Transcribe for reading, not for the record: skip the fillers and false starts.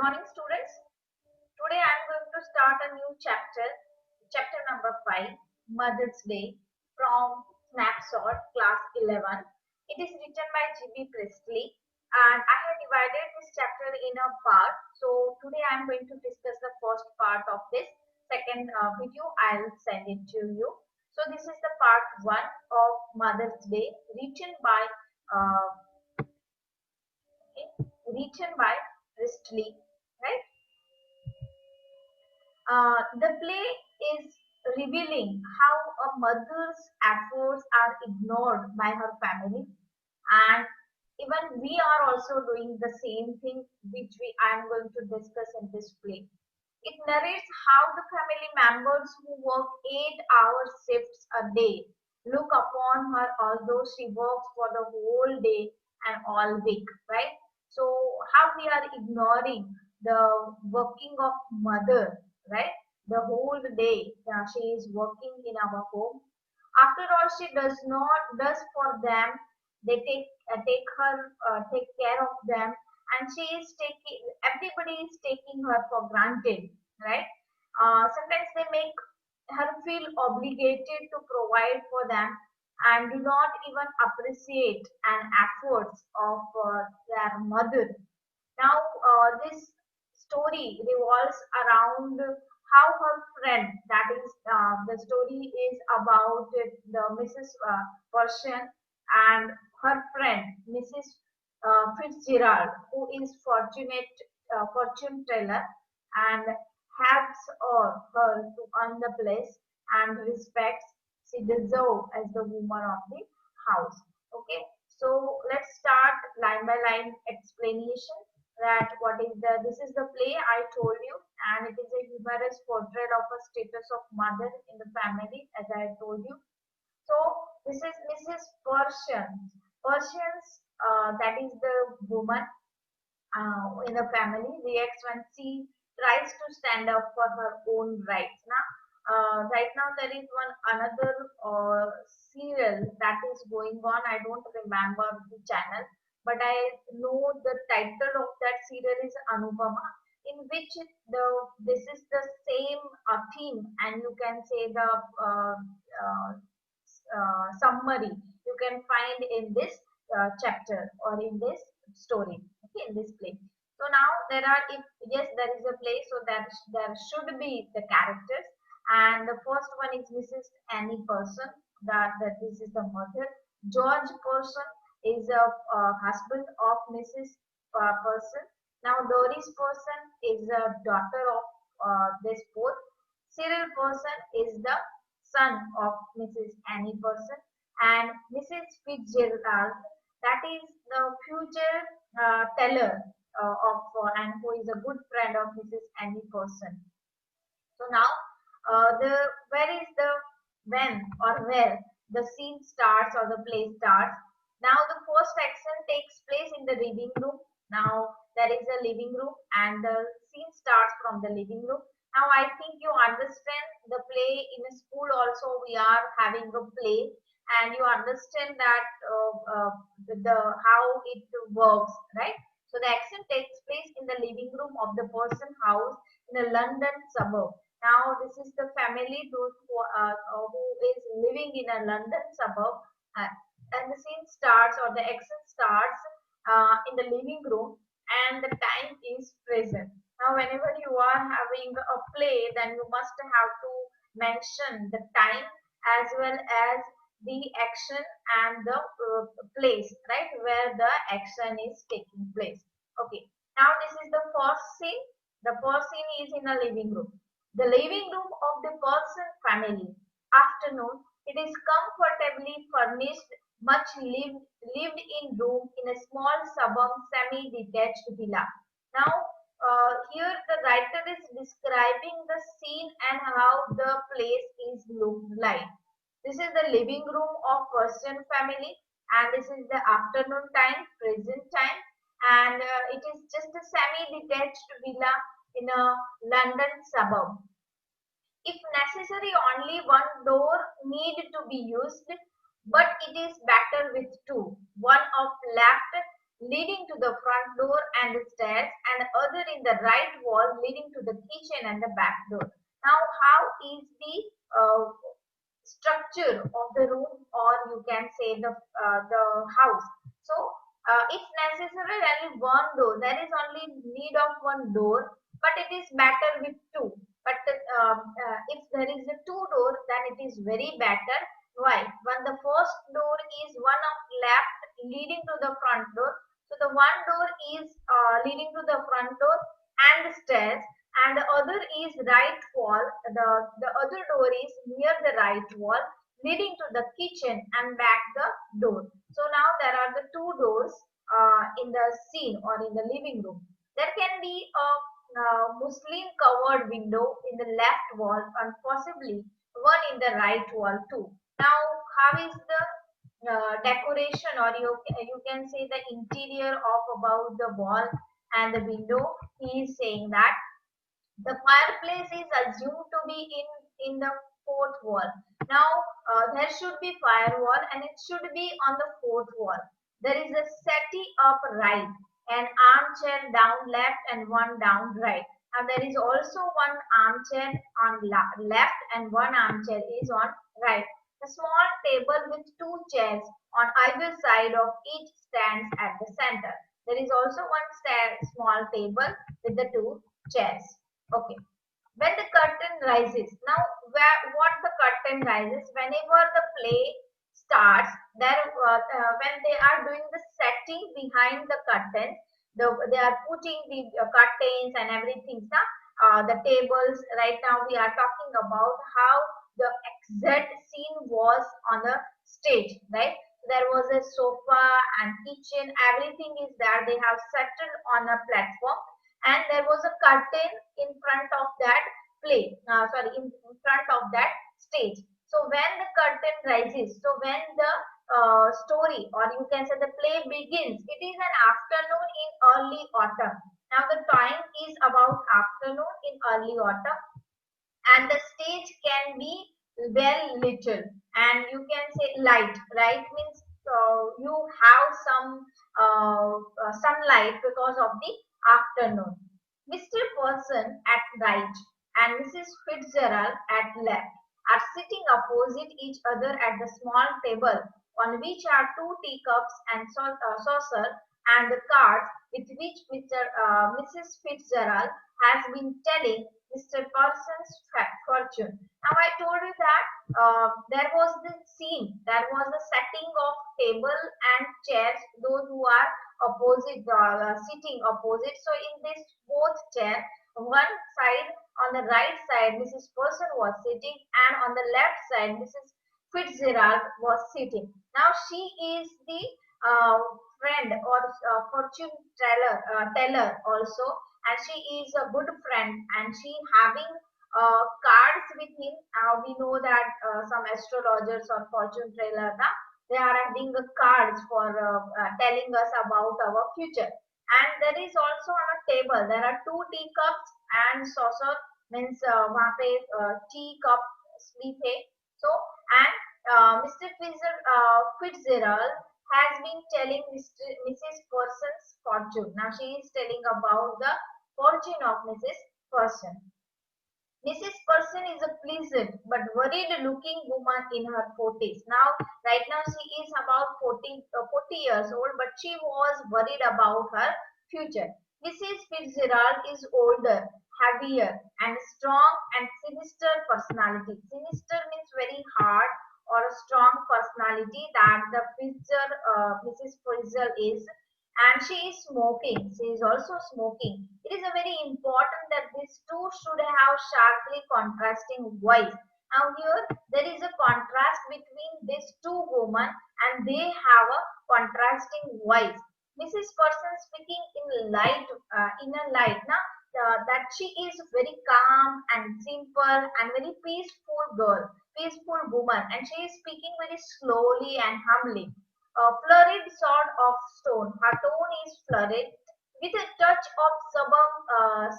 morning, students. Today I am going to start a new chapter, chapter number 5, Mother's Day, from Snapshot, class 11. It is written by G.B. Priestley, and I have divided this chapter in a part. So today I am going to discuss the first part of this. Second video I will send it to you. So this is the part 1 of Mother's Day, uh, written by Priestley, right? The play is revealing how a mother's efforts are ignored by her family, and even we are also doing the same thing, which I am going to discuss in this play. It narrates how the family members who work 8-hour shifts a day look upon her although she works for the whole day and all week, right? So how we are ignoring the working of mother, right? The whole day she is working in our home. After all, she does for them. They take care of them, and she is taking everybody is taking her for granted, right? Sometimes they make her feel obligated to provide for them and do not even appreciate an efforts of their mother. Now, this story revolves around how her friend, that is, the story is about the Mrs. Persian and her friend, Mrs. Fitzgerald, who is fortune teller and helps her to earn the place and respects she deserves as the woman of the house. Okay, so let's start line by line explanation that what is this is the play I told you, and it is a humorous portrait of a status of mother in the family, as I told you. So this is Mrs. Persians, that is the woman in the family, reacts when she tries to stand up for her own rights. Now, right now there is one another serial that is going on. I don't remember the channel, but I know the title of that serial is Anupama, in which this is the same theme, and you can say the summary you can find in this chapter or in this story, okay, in this play. So now there are, if yes there is a play, so that there should be the characters, and the first one is Mrs. Annie Person, that this is the mother. George Person is a husband of Mrs. Person. Now Doris Person is a daughter of this both. Cyril Person is the son of Mrs. Annie Person, and Mrs. Fitzgerald, that is the future teller and who is a good friend of Mrs. Annie Person. So now, the where is the when or where the scene starts or the play starts. Now the first action takes place in the living room. Now there is a living room, and the scene starts from the living room. Now I think you understand the play in a school also we are having a play, and you understand that the how it works, right? So the action takes place in the living room of the person house in a London suburb. Now this is the family those who is living in a London suburb, uh, and the scene starts or the action starts in the living room, and the time is present. Now whenever you are having a play, then you must have to mention the time as well as the action and the place, right, where the action is taking place. Okay, now this is the first scene. The first scene is in a living room. The living room of the person family. Afternoon. It is comfortably furnished, much lived in room in a small suburb semi-detached villa. Now, here the writer is describing the scene and how the place is looked like. This is the living room of Persian family, and this is the afternoon time, present time, and it is just a semi-detached villa in a London suburb. If necessary, only one door need to be used, but it is better with two. One of left leading to the front door and the stairs, and other in the right wall leading to the kitchen and the back door. Now, how is the structure of the room, or you can say the house? So it's necessary only one door. There is only need of one door, but it is better with two. But if there is a two door, then it is very better. Why? When the first door is one of left leading to the front door, so the one door is leading to the front door and the stairs, and the other is right wall. The other door is near the right wall leading to the kitchen and back the door. So now there are the two doors in the scene or in the living room. There can be a muslin covered window in the left wall and possibly one in the right wall too. Now, how is the decoration, or you can say the interior of about the wall and the window? He is saying that the fireplace is assumed to be in the fourth wall. Now, there should be firewall and it should be on the fourth wall. There is a settee up right, an armchair down left and one down right. And there is also one armchair on left and one armchair is on right. A small table with two chairs on either side of each stands at the center. There is also one small table with the two chairs. Okay. When the curtain rises, now what the curtain rises, whenever the play starts, when they are doing the setting behind the curtain, they are putting the curtains and everything. The tables. Right now we are talking about how the exact scene was on the stage, right? There was a sofa and kitchen, everything is there. They have settled on a platform, and there was a curtain in front of that in front of that stage. So when the curtain rises, so when the story, or you can say the play begins, it is an afternoon in early autumn. Now the time is about afternoon in early autumn, and the stage can be well lit, and you can say light, right? Means you have some sunlight because of the afternoon. Mr. Person at right and Mrs. Fitzgerald at left are sitting opposite each other at the small table on which are two teacups and saucer and the cards with which Mrs. Fitzgerald has been telling Mr. Parsons' fortune. Now I told you that there was this scene, there was the setting of table and chairs, those who are opposite, sitting opposite. So in this both chair, one side, on the right side Mrs. Person was sitting, and on the left side Mrs. Fitzgerald was sitting. Now she is the uh, friend or fortune teller also, and she is a good friend, and she having cards with him. We know that some astrologers or fortune teller, they are having the cards for telling us about our future. And there is also on a table there are two teacups and saucer, means वहाँ पे tea cup भी थे. So, and Mr. Fitzgerald has been telling Mrs. Person's fortune. Now she is telling about the fortune of Mrs. Person. Mrs. Person is a pleasant but worried looking woman in her 40s. Now, right now she is about 40 years old, but she was worried about her future. Mrs. Fitzgerald is older, heavier, and strong and sinister personality. Sinister means very hard or a strong personality that the Mrs. Fitzgerald is, and she is smoking. She is also smoking. It is a very important that these two should have sharply contrasting voice. Now here there is a contrast between these two women, and they have a contrasting voice. Mrs. Person speaking in a light, that she is very calm and simple and very peaceful woman, and she is speaking very slowly and humbly. A flurried sort of stone. Her tone is flurried with a touch of suburban